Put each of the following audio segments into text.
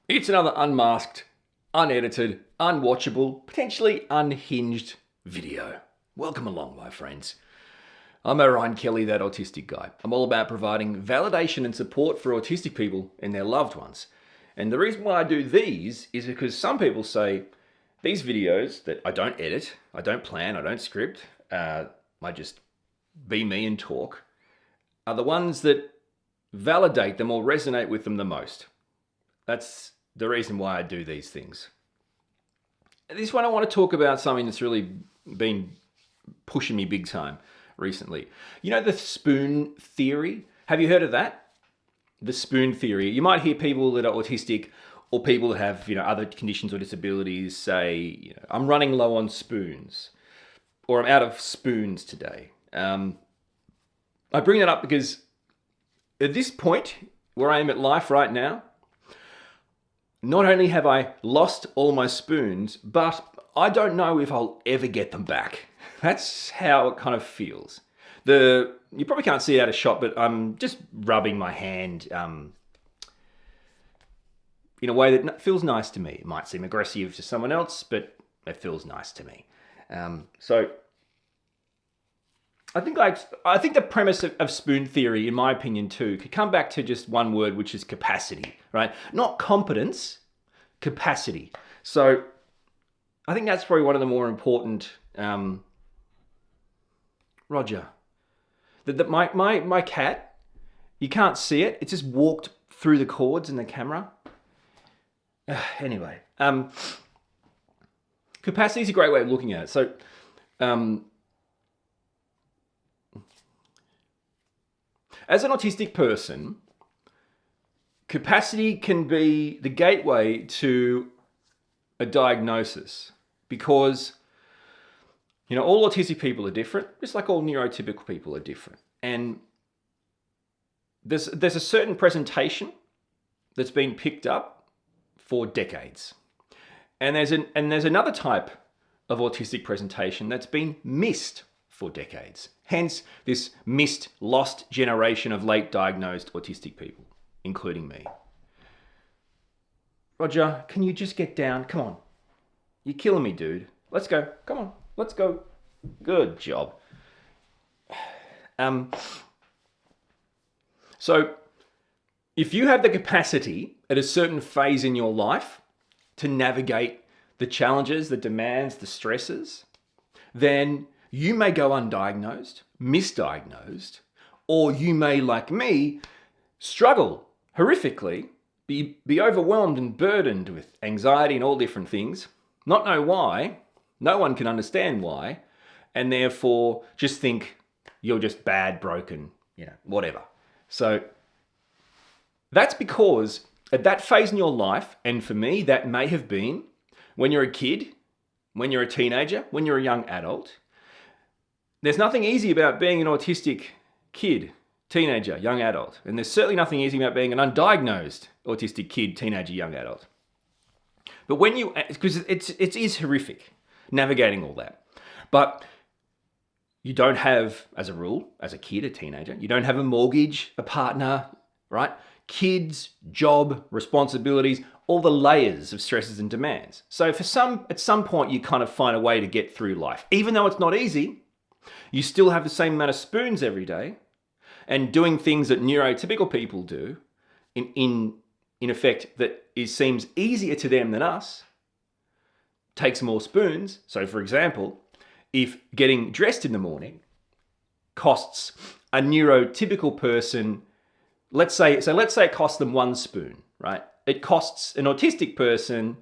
It's another unmasked, unedited, unwatchable, potentially unhinged video. Welcome along, my friends. I'm Orion Kelly, that autistic guy. I'm all about providing validation and support for autistic people and their loved ones. And the reason why I do these is because some people say these videos that I don't edit, I don't plan, I don't script, I just be me and talk, are the ones that validate them or resonate with them the most. That's the reason why I do these things. This one I want to talk about something that's really been pushing me big time recently. You know the spoon theory? Have you heard of that? The spoon theory. You might hear people that are autistic or people that have, other conditions or disabilities say, I'm running low on spoons or I'm out of spoons today. I bring that up because at this point where I am at life right now, not only have I lost all my spoons, but I don't know if I'll ever get them back. That's how it kind of feels. You probably can't see it out of shot, but I'm just rubbing my hand in a way that feels nice to me. It might seem aggressive to someone else, but it feels nice to me. So I think the premise of spoon theory, in my opinion too, could come back to just one word, which is capacity, right? Not competence, capacity. So I think that's probably one of the more important. Roger, my cat, you can't see it. It just walked through the cords in the camera. Anyway, capacity is a great way of looking at it. So. As an autistic person, capacity can be the gateway to a diagnosis because, all autistic people are different, just like all neurotypical people are different. And there's a certain presentation that's been picked up for decades. And there's another type of autistic presentation that's been missed for decades. Hence, this missed, lost generation of late diagnosed autistic people, including me. Roger, can you just get down? Come on. You're killing me, dude. Let's go. Come on. Let's go. Good job. So, if you have the capacity at a certain phase in your life to navigate the challenges, the demands, the stresses, then you may go undiagnosed, misdiagnosed, or you may, like me, struggle horrifically, be overwhelmed and burdened with anxiety and all different things, not know why, no one can understand why, and therefore just think you're just bad, broken, whatever. So that's because at that phase in your life, and for me, that may have been when you're a kid, when you're a teenager, when you're a young adult. There's nothing easy about being an autistic kid, teenager, young adult. And there's certainly nothing easy about being an undiagnosed autistic kid, teenager, young adult. But because it is horrific navigating all that. But you don't have, as a rule, as a kid, a teenager, you don't have a mortgage, a partner, right? Kids, job, responsibilities, all the layers of stresses and demands. So at some point, you kind of find a way to get through life. Even though it's not easy, you still have the same amount of spoons every day, and doing things that neurotypical people do, in effect, that seems easier to them than us, takes more spoons. So, for example, if getting dressed in the morning costs a neurotypical person, let's say it costs them 1 spoon, right? It costs an autistic person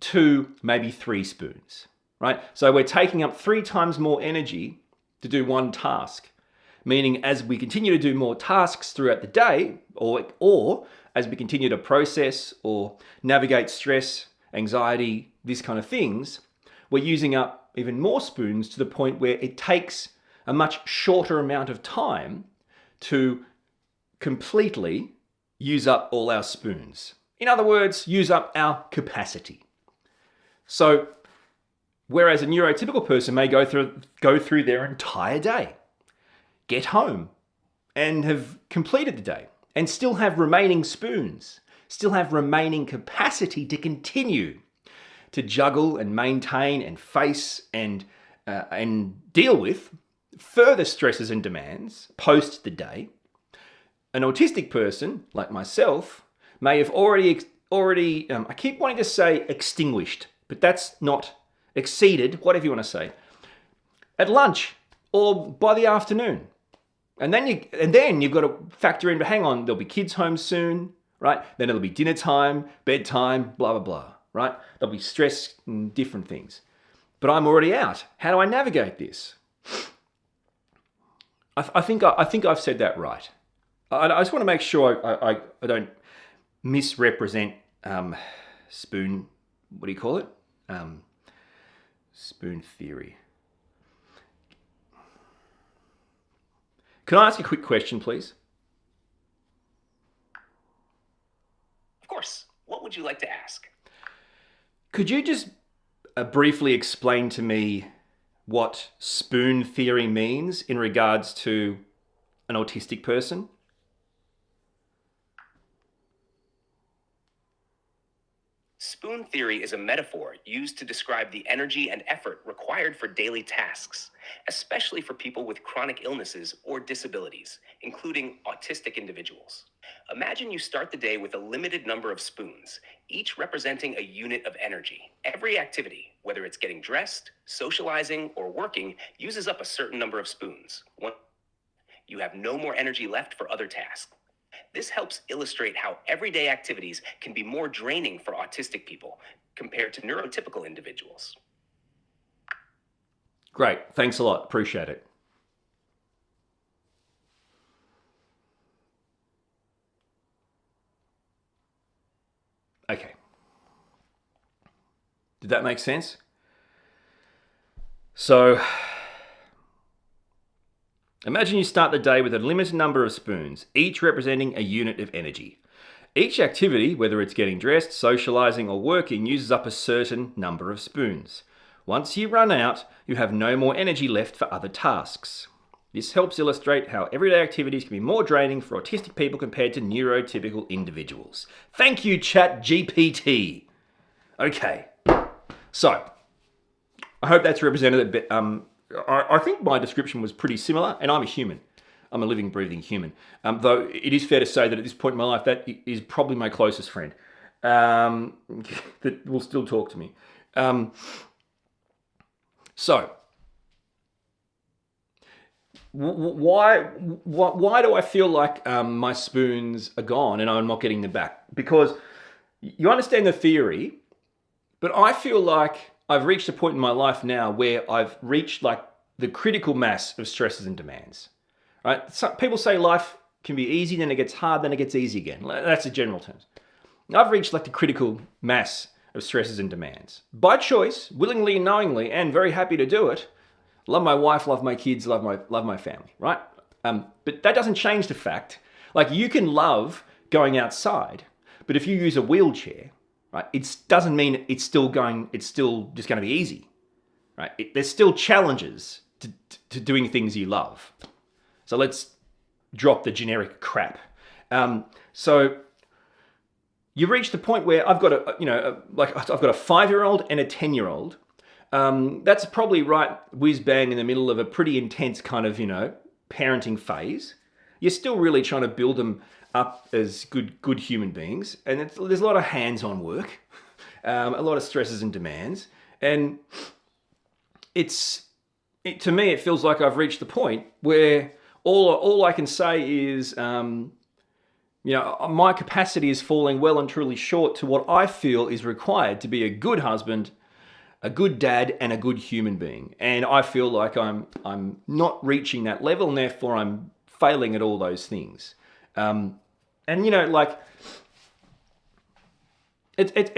2, maybe 3 spoons. Right? So we're taking up 3 times more energy to do one task, meaning as we continue to do more tasks throughout the day, or as we continue to process or navigate stress, anxiety, these kind of things, we're using up even more spoons to the point where it takes a much shorter amount of time to completely use up all our spoons. In other words, use up our capacity. So, whereas a neurotypical person may go through their entire day, get home, and have completed the day, and still have remaining spoons, still have remaining capacity to continue to juggle and maintain and face and deal with further stresses and demands post the day. An autistic person like myself may have already I keep wanting to say extinguished, but that's not exceeded, whatever you want to say, at lunch or by the afternoon. And then you've got to factor in, but hang on, there'll be kids home soon, right? Then it'll be dinner time, bedtime, blah, blah, blah, right? There'll be stress and different things. But I'm already out. How do I navigate this? I think I've said that right. I just want to make sure I don't misrepresent spoon, what do you call it? Spoon theory. Can I ask a quick question, please? Of course. What would you like to ask? Could you just briefly explain to me what spoon theory means in regards to an autistic person? Spoon theory is a metaphor used to describe the energy and effort required for daily tasks, especially for people with chronic illnesses or disabilities, including autistic individuals. Imagine you start the day with a limited number of spoons, each representing a unit of energy. Every activity, whether it's getting dressed, socializing, or working, uses up a certain number of spoons. You have no more energy left for other tasks. This helps illustrate how everyday activities can be more draining for autistic people compared to neurotypical individuals. Great. Thanks a lot. Appreciate it. Okay. Did that make sense? So, imagine you start the day with a limited number of spoons, each representing a unit of energy. Each activity, whether it's getting dressed, socializing, or working, uses up a certain number of spoons. Once you run out, you have no more energy left for other tasks. This helps illustrate how everyday activities can be more draining for autistic people compared to neurotypical individuals. Thank you, ChatGPT. Okay, so I hope that's represented a bit. I think my description was pretty similar, and I'm a human. I'm a living, breathing human. Though it is fair to say that at this point in my life, that is probably my closest friend that will still talk to me. So, why do I feel like my spoons are gone and I'm not getting them back? Because you understand the theory, but I feel like I've reached a point in my life now where I've reached like the critical mass of stresses and demands. Right? Some people say life can be easy, then it gets hard, then it gets easy again. That's the general terms. I've reached like the critical mass of stresses and demands. By choice, willingly and knowingly, and very happy to do it. Love my wife, love my kids, love my family, right? But that doesn't change the fact, like you can love going outside, but if you use a wheelchair, right, it doesn't mean it's still just going to be easy, right? There's still challenges to doing things you love. So let's drop the generic crap. So you reach the point where I've got I've got a 5-year-old and a 10-year-old. That's probably right whiz bang in the middle of a pretty intense kind of, parenting phase. You're still really trying to build them up as good human beings. And there's a lot of hands-on work, a lot of stresses and demands. And to me, it feels like I've reached the point where all I can say is, my capacity is falling well and truly short to what I feel is required to be a good husband, a good dad, and a good human being. And I feel like I'm not reaching that level, and therefore I'm failing at all those things. At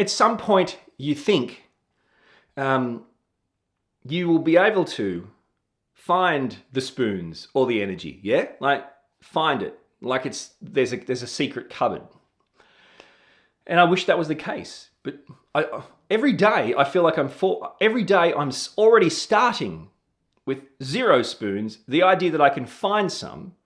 some point you think you will be able to find the spoons or the energy, yeah? Like, find it. Like there's a secret cupboard. And I wish that was the case. But every day I feel like every day I'm already starting with 0 spoons. The idea that I can find some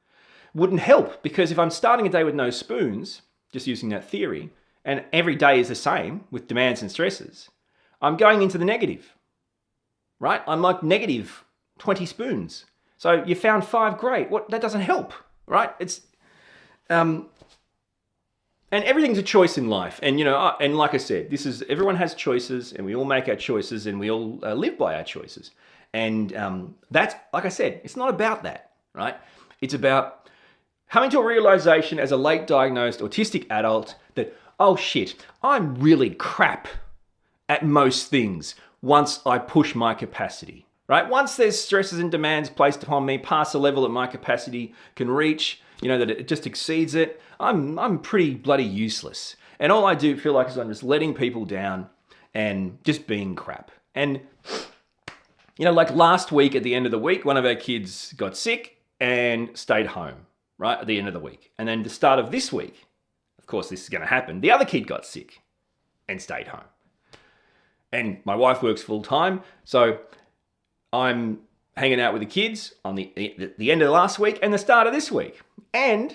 wouldn't help, because if I'm starting a day with no spoons, just using that theory, and every day is the same with demands and stresses, I'm going into the negative, right? I'm like negative 20 spoons. So you found 5, great. That doesn't help, right? It's, and everything's a choice in life. And, and like I said, everyone has choices, and we all make our choices, and we all live by our choices. And that's, like I said, it's not about that, right? It's about coming to a realization as a late diagnosed autistic adult that, oh shit, I'm really crap at most things once I push my capacity, right? Once there's stresses and demands placed upon me past the level that my capacity can reach, that it just exceeds it, I'm pretty bloody useless. And all I do feel like is I'm just letting people down and just being crap. And, like last week at the end of the week, one of our kids got sick and stayed home, right, at the end of the week. And then the start of this week, of course this is going to happen, the other kid got sick and stayed home. And my wife works full time, so I'm hanging out with the kids on the end of last week and the start of this week. And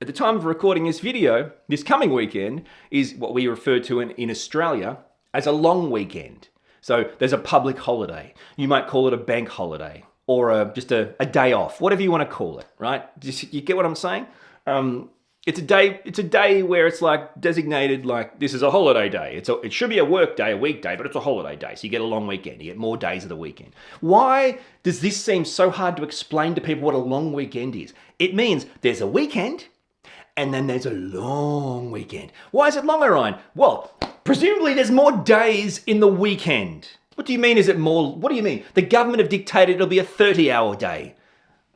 at the time of recording this video, this coming weekend is what we refer to in Australia as a long weekend. So there's a public holiday. You might call it a bank holiday or just a day off, whatever you want to call it, right? You get what I'm saying? It's a day where it's like designated like this is a holiday day. It should be a work day, a weekday, but it's a holiday day. So you get a long weekend. You get more days of the weekend. Why does this seem so hard to explain to people what a long weekend is? It means there's a weekend and then there's a long weekend. Why is it long, Orion? Well, presumably there's more days in the weekend. What do you mean is it more? What do you mean? The government have dictated it'll be a 30-hour day.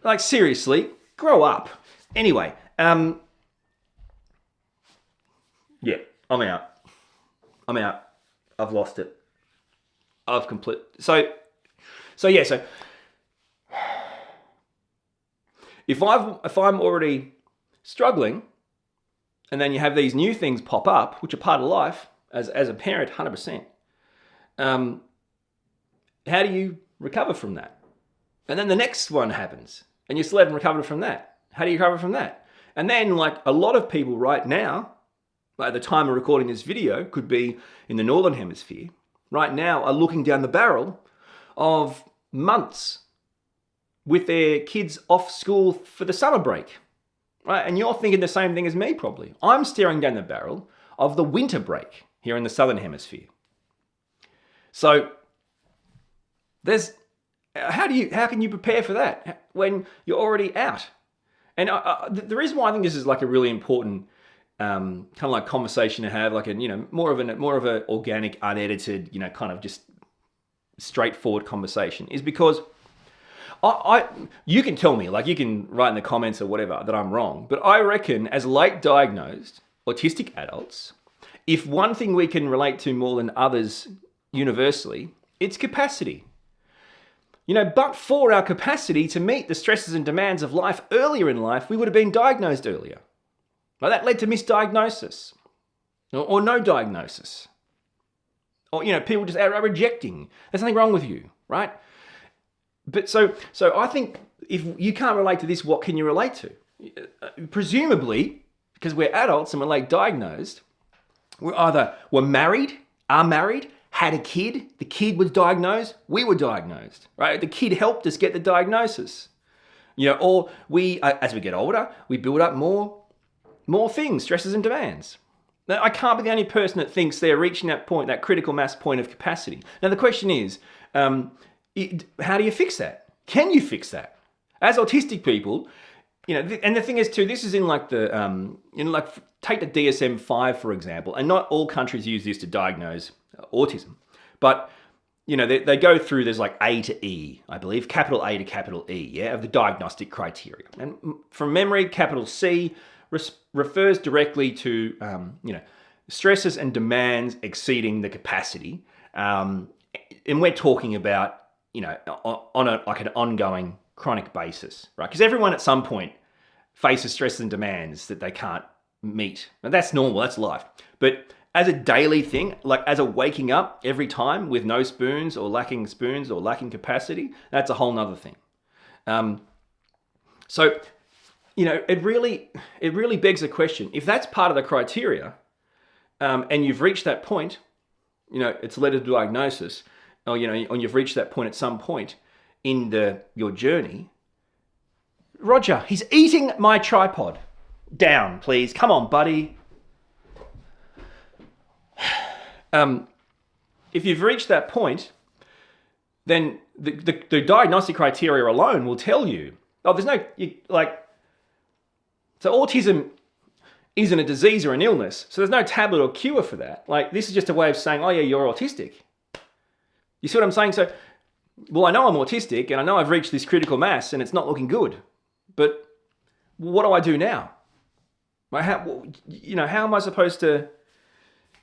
Like seriously, grow up. Anyway, yeah, I'm out. I've lost it. So if I'm already struggling, and then you have these new things pop up, which are part of life as a parent, 100%. How do you recover from that? And then the next one happens, and you still haven't recovered from that. How do you recover from that? And then, like a lot of people right now, at the time of recording this video, could be in the Northern Hemisphere, right now are looking down the barrel of months with their kids off school for the summer break, right? And you're thinking the same thing as me, probably. I'm staring down the barrel of the winter break here in the Southern Hemisphere. So how can you prepare for that when you're already out? And the reason why I think this is like a really important kind of like conversation to have, like more of a organic, unedited, kind of just straightforward conversation, is because you can tell me, like you can write in the comments or whatever that I'm wrong, but I reckon as late diagnosed autistic adults, if one thing we can relate to more than others universally, it's capacity. But for our capacity to meet the stresses and demands of life earlier in life, we would have been diagnosed earlier. Well, that led to misdiagnosis or no diagnosis. Or, people just outright rejecting. There's something wrong with you, right? But so I think if you can't relate to this, what can you relate to? Presumably, because we're adults and we're late diagnosed, we're married, are married, had a kid, the kid was diagnosed, we were diagnosed, right? The kid helped us get the diagnosis. Or we, as we get older, we build up more things, stresses and demands. Now, I can't be the only person that thinks they're reaching that point, that critical mass point of capacity. Now, the question is, how do you fix that? Can you fix that? As autistic people, and the thing is too, this is in like the, take the DSM-5, for example, and not all countries use this to diagnose autism, but, they go through, there's like A to E, I believe, capital A to capital E, yeah, of the diagnostic criteria. And from memory, capital C refers directly to, stresses and demands exceeding the capacity. And we're talking about, on an ongoing chronic basis, right? Because everyone at some point faces stresses and demands that they can't meet. And that's normal, that's life. But as a daily thing, like as a waking up every time with no spoons or lacking capacity, that's a whole nother thing. It really begs the question, if that's part of the criteria, and you've reached that point, it's led to diagnosis, or, and you've reached that point at some point in your journey. Roger, he's eating my tripod. Down, please. Come on, buddy. If you've reached that point, then the diagnostic criteria alone will tell you, so autism isn't a disease or an illness, so there's no tablet or cure for that. Like, this is just a way of saying, oh yeah, you're autistic. You see what I'm saying? So, well, I know I'm autistic, and I know I've reached this critical mass, and it's not looking good. But what do I do now? How am I supposed to,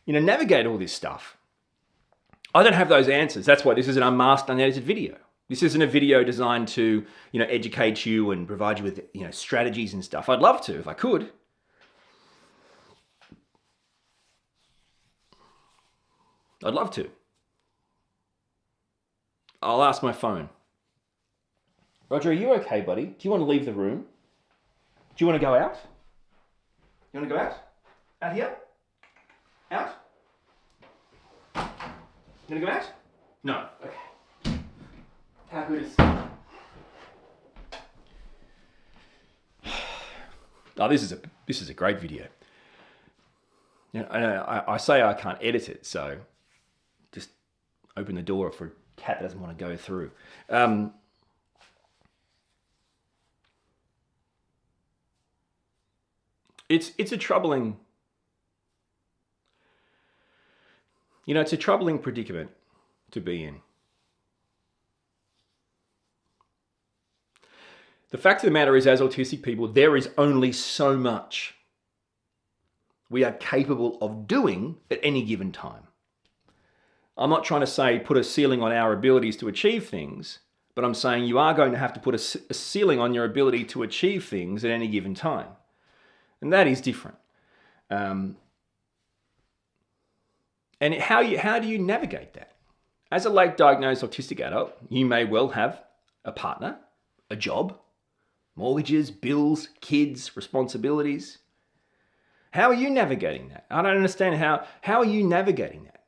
navigate all this stuff? I don't have those answers. That's why this is an unmasked, unedited video. This isn't a video designed to, educate you and provide you with, strategies and stuff. I'd love to if I could. I'd love to. I'll ask my phone. Roger, are you okay, buddy? Do you want to leave the room? Do you want to go out? You want to go out? Out here? Out? You want to go out? No. Okay. How good is... Oh, this is a great video. I say I can't edit it, so just open the door for a cat that doesn't want to go through. It's a troubling, it's a troubling predicament to be in. The fact of the matter is, as autistic people, there is only so much we are capable of doing at any given time. I'm not trying to say put a ceiling on our abilities to achieve things, but I'm saying you are going to have to put a ceiling on your ability to achieve things at any given time. And that is different. And how do you navigate that? As a late diagnosed autistic adult, you may well have a partner, a job, mortgages, bills, kids, responsibilities. How are you navigating that? I don't understand how are you navigating that?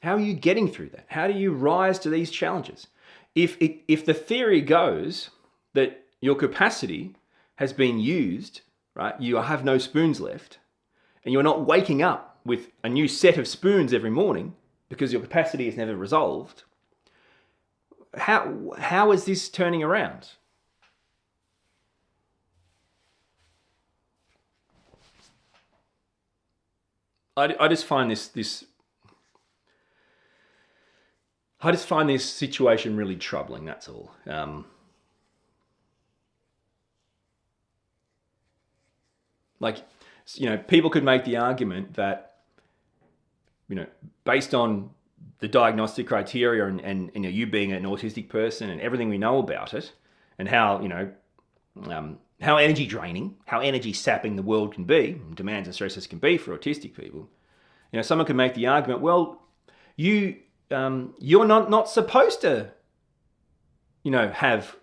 How are you getting through that? How do you rise to these challenges? If the theory goes that your capacity has been used, right? You have no spoons left, and you're not waking up with a new set of spoons every morning because your capacity is never resolved. How is this turning around? I just find this situation really troubling. That's all. People could make the argument that, based on the diagnostic criteria and you being an autistic person and everything we know about it, and how energy draining, how energy sapping the world can be, demands and stresses can be for autistic people. Someone could make the argument, well, you're not supposed to, have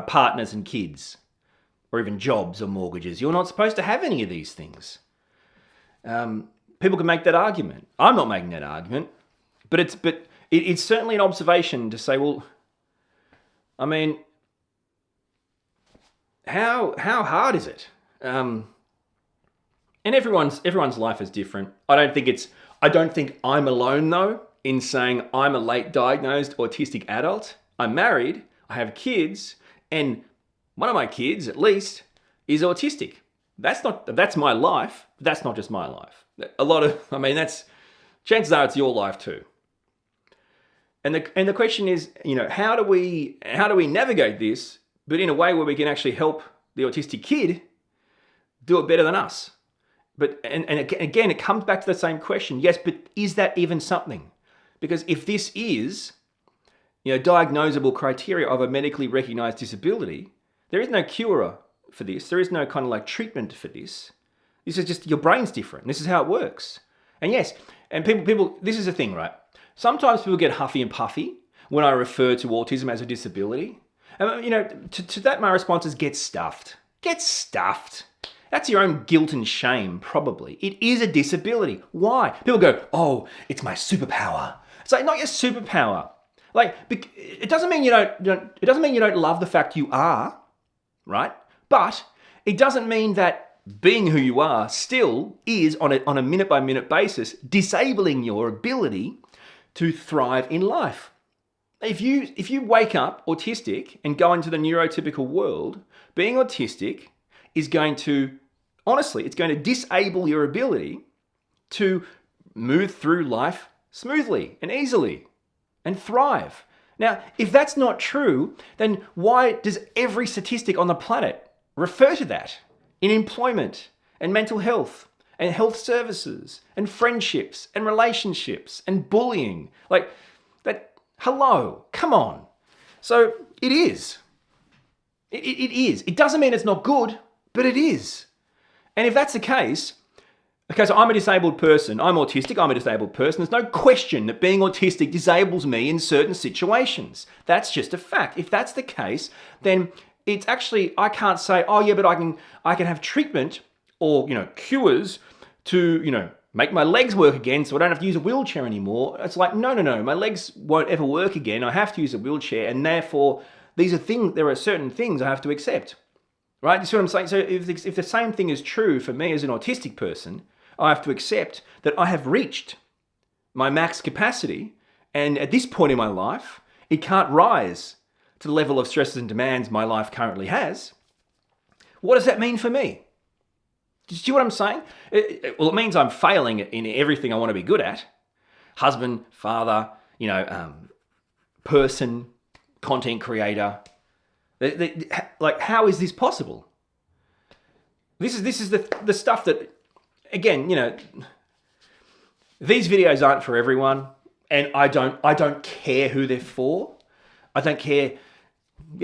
partners and kids, or even jobs or mortgages. You're not supposed to have any of these things. People can make that argument. I'm not making that argument, but it's certainly an observation to say, well, I mean, how hard is it? And everyone's life is different. I don't think I'm alone though in saying I'm a late diagnosed autistic adult. I'm married, I have kids, and one of my kids, at least, is autistic. That's my life. But that's not just my life. Chances are it's your life too. And the question is, how do we navigate this, but in a way where we can actually help the autistic kid do it better than us? But and again, it comes back to the same question. Yes, but is that even something? Because if this is, diagnosable criteria of a medically recognized disability, there is no cure for this. There is no kind of like treatment for this. This is just your brain's different. This is how it works. And yes, and people, this is the thing, right? Sometimes people get huffy and puffy when I refer to autism as a disability. And, to that, my response is get stuffed. Get stuffed. That's your own guilt and shame, probably. It is a disability. Why? People go, oh, it's my superpower. It's like, not your superpower. Like, it doesn't mean you don't love the fact you are, right? But it doesn't mean that being who you are still is, on a minute-by-minute basis, disabling your ability to thrive in life. If you wake up autistic and go into the neurotypical world, being autistic is going to, honestly, it's going to disable your ability to move through life smoothly and easily and thrive. Now, if that's not true, then why does every statistic on the planet refer to that in employment and mental health and health services and friendships and relationships and bullying? Like, that, hello, come on. So it is. It is. It doesn't mean it's not good, but it is. And if that's the case, okay, so I'm a disabled person. I'm autistic. I'm a disabled person. There's no question that being autistic disables me in certain situations. That's just a fact. If that's the case, then it's actually, I can't say, oh yeah, but I can have treatment or, cures to, make my legs work again so I don't have to use a wheelchair anymore. It's like, no, my legs won't ever work again. I have to use a wheelchair, and therefore there are certain things I have to accept. Right? You see what I'm saying? So if the same thing is true for me as an autistic person, I have to accept that I have reached my max capacity, and at this point in my life, it can't rise to the level of stresses and demands my life currently has. What does that mean for me? Do you see what I'm saying? Well, it means I'm failing in everything I want to be good at. Husband, father, person, content creator. Like, how is this possible? This is the stuff that, again, these videos aren't for everyone, and I don't care who they're for. I don't care.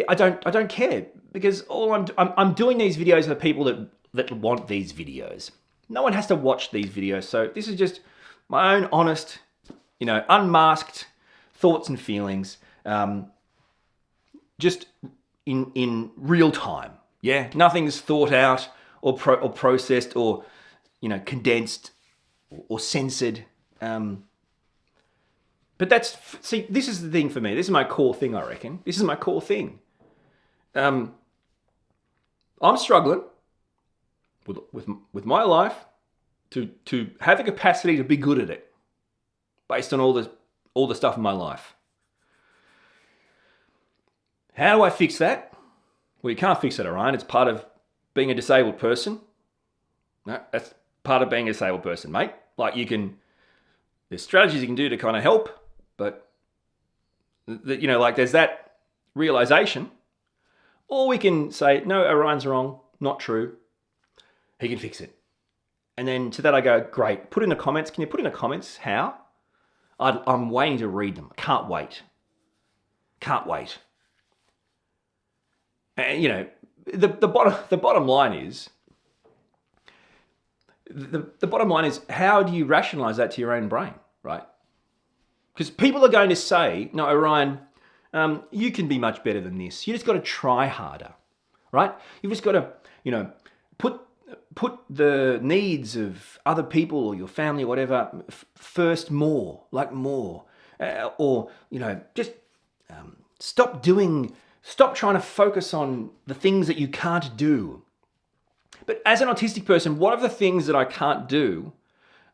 I don't care, because all I'm doing these videos for people that want these videos. No one has to watch these videos, so this is just my own honest, unmasked thoughts and feelings, just in real time. Yeah, nothing's thought out or processed or condensed or censored. But this is the thing for me. This is my core thing, I reckon. This is my core thing. I'm struggling with my life to have the capacity to be good at it, based on all the stuff in my life. How do I fix that? Well, you can't fix it, Orion. It's part of being a disabled person. No, that's part of being a disabled person, mate. Like, there's strategies you can do to kind of help, but there's that realization. Or we can say, no, Orion's wrong, not true. He can fix it. And then to that I go, great, put in the comments. Can you put in the comments how? I'm waiting to read them. I can't wait. And, the bottom line is, the bottom line is, how do you rationalize that to your own brain, right? Because people are going to say, no, Orion, you can be much better than this. You just got to try harder, right? You've just got to, put the needs of other people or your family or whatever first more. Or, just stop trying to focus on the things that you can't do. But as an autistic person, what are the things that I can't do?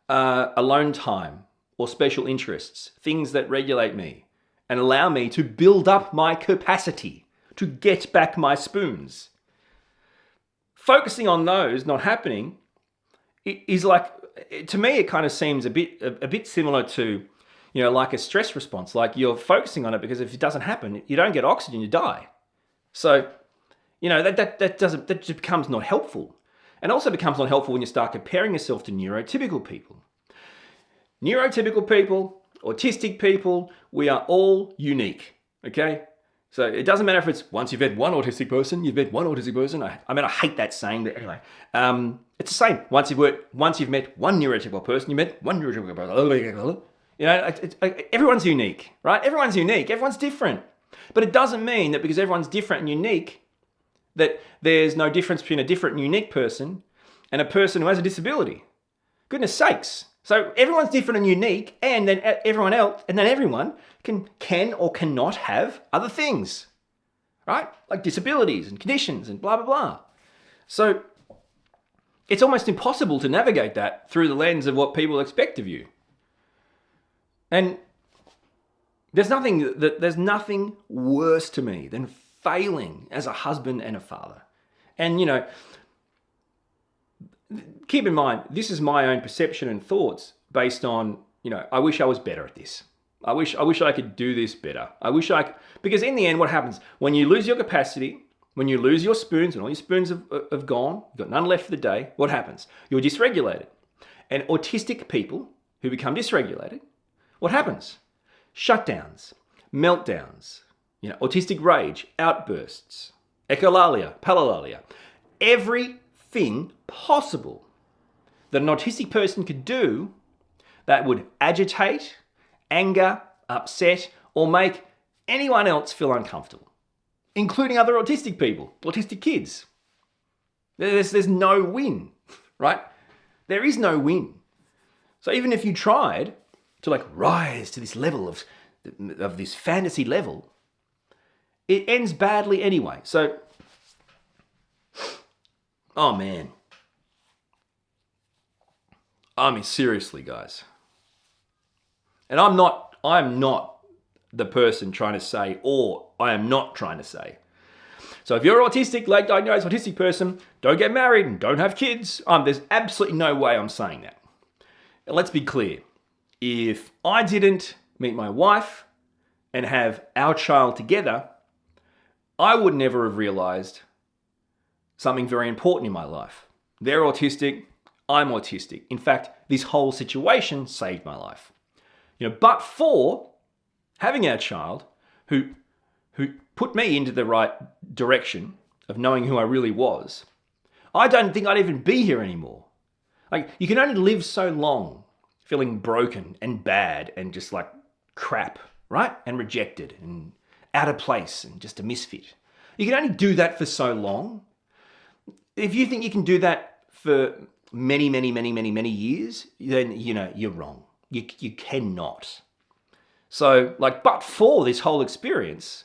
Alone time or special interests, things that regulate me and allow me to build up my capacity to get back my spoons. Focusing on those not happening is like, to me, it kind of seems a bit similar to, like a stress response. Like, you're focusing on it because if it doesn't happen, you don't get oxygen, you die. So, that just becomes not helpful. And also becomes not helpful when you start comparing yourself to neurotypical people. Neurotypical people, autistic people, we are all unique, okay? So it doesn't matter if it's once you've met one autistic person, you've met one autistic person. I hate that saying, but anyway. It's the same. Once you've met one neurotypical person, you met one neurotypical person. Everyone's unique, right? Everyone's unique. Everyone's different. But it doesn't mean that because everyone's different and unique, that there's no difference between a different and unique person and a person who has a disability. Goodness sakes. So everyone's different and unique, and then everyone can or cannot have other things, right? Like disabilities and conditions and blah, blah, blah. So it's almost impossible to navigate that through the lens of what people expect of you. And there's nothing worse to me than failing as a husband and a father. And, keep in mind, this is my own perception and thoughts based on, I wish I was better at this. I wish I could do this better. Because in the end, what happens? When you lose your capacity, when you lose your spoons and all your spoons have gone, you've got none left for the day, what happens? You're dysregulated. And autistic people who become dysregulated, what happens? Shutdowns, meltdowns, autistic rage, outbursts, echolalia, palalia, everything possible that an autistic person could do that would agitate, anger, upset, or make anyone else feel uncomfortable, including other autistic people, autistic kids. There's no win, right? There is no win. So even if you tried to rise to this level of this fantasy level, it ends badly anyway. So, oh man. I mean, seriously, guys. And I'm not the person trying to say, or I am not trying to say. So if you're autistic, late diagnosed autistic person, don't get married and don't have kids. There's absolutely no way I'm saying that. And let's be clear. If I didn't meet my wife and have our child together, I would never have realized something very important in my life. They're autistic, I'm autistic. In fact, this whole situation saved my life. But for having our child who put me into the right direction of knowing who I really was, I don't think I'd even be here anymore. You can only live so long feeling broken and bad and just crap, right? And rejected and out of place and just a misfit. You can only do that for so long. If you think you can do that for many, many, many, many, many years, then, you're wrong. You cannot. So, but for this whole experience,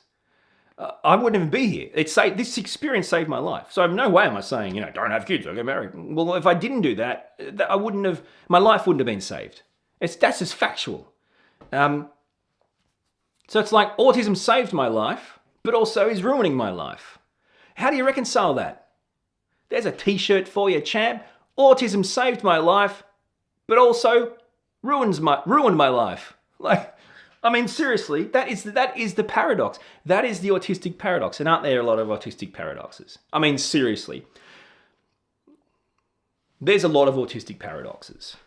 I wouldn't even be here. This experience saved my life. So, no way am I saying, don't have kids, don't get married. Well, if I didn't do that, my life wouldn't have been saved. That's just factual. So it's like autism saved my life, but also is ruining my life. How do you reconcile that? There's a t-shirt for you, champ. Autism saved my life, but also ruined my life. Seriously, that is the paradox. That is the autistic paradox. And aren't there a lot of autistic paradoxes? Seriously. There's a lot of autistic paradoxes.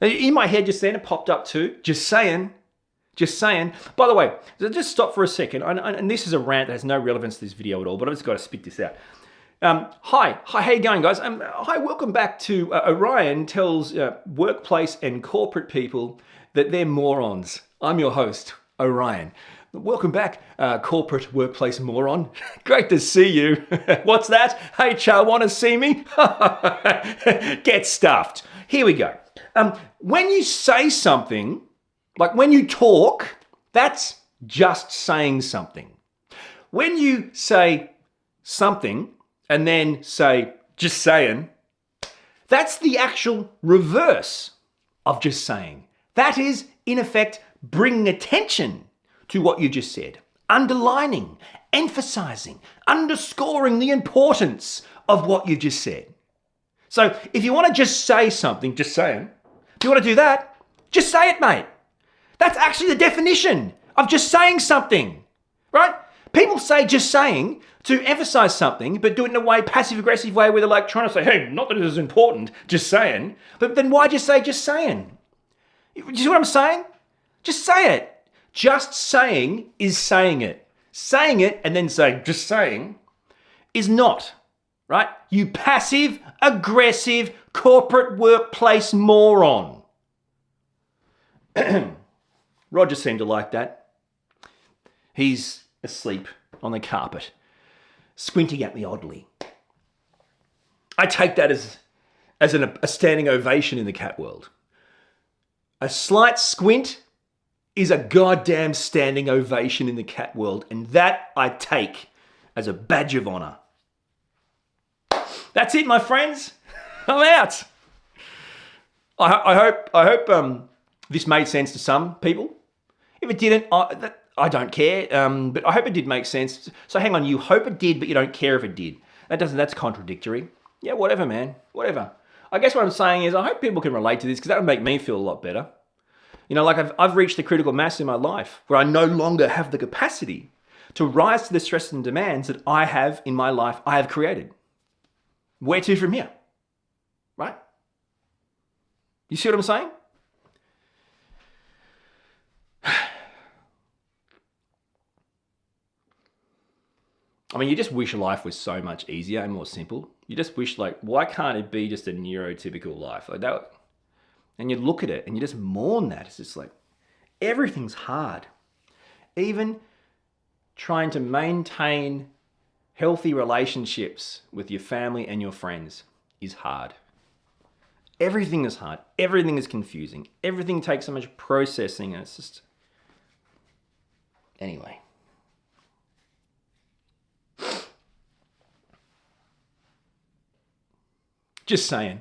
In my head just then, it popped up too. Just saying. By the way, just stop for a second. And this is a rant that has no relevance to this video at all, but I've just got to spit this out. Hi, how you going, guys? Hi, welcome back to Orion tells workplace and corporate people that they're morons. I'm your host, Orion. Welcome back, corporate workplace moron. Great to see you. What's that? HR want to see me? Get stuffed. Here we go. When you say something, when you talk, that's just saying something. When you say something and then say, just saying, that's the actual reverse of just saying. That is, in effect, bringing attention to what you just said, underlining, emphasizing, underscoring the importance of what you just said. So if you want to just say something, just saying, if you want to do that, just say it, mate. That's actually the definition of just saying something, right? People say just saying to emphasize something, but do it in a passive-aggressive way where they're trying to say, hey, not that it is important, just saying. But then why just say just saying? Do you see what I'm saying? Just say it. Just saying is saying it. Saying it and then saying just saying is not, right? You passive-aggressive corporate workplace moron. Roger seemed to like that. He's asleep on the carpet, squinting at me oddly. I take that as a standing ovation in the cat world. A slight squint is a goddamn standing ovation in the cat world, and that I take as a badge of honor. That's it, my friends. I'm out. I hope this made sense to some people. If it didn't, I don't care. But I hope it did make sense. So hang on, you hope it did, but you don't care if it did. That's contradictory. Yeah, whatever, man. Whatever. I guess what I'm saying is I hope people can relate to this because that would make me feel a lot better. You know, like I've reached the critical mass in my life where I no longer have the capacity to rise to the stress and demands that I have in my life, I have created. Where to from here? Right? You see what I'm saying? I mean, you just wish life was so much easier and more simple. You just wish, like, why can't it be just a neurotypical life? Like that, and you look at it and you just mourn that. It's just like, everything's hard. Even trying to maintain healthy relationships with your family and your friends is hard. Everything is hard. Everything is confusing. Everything takes so much processing, and it's just... Anyway. Just saying.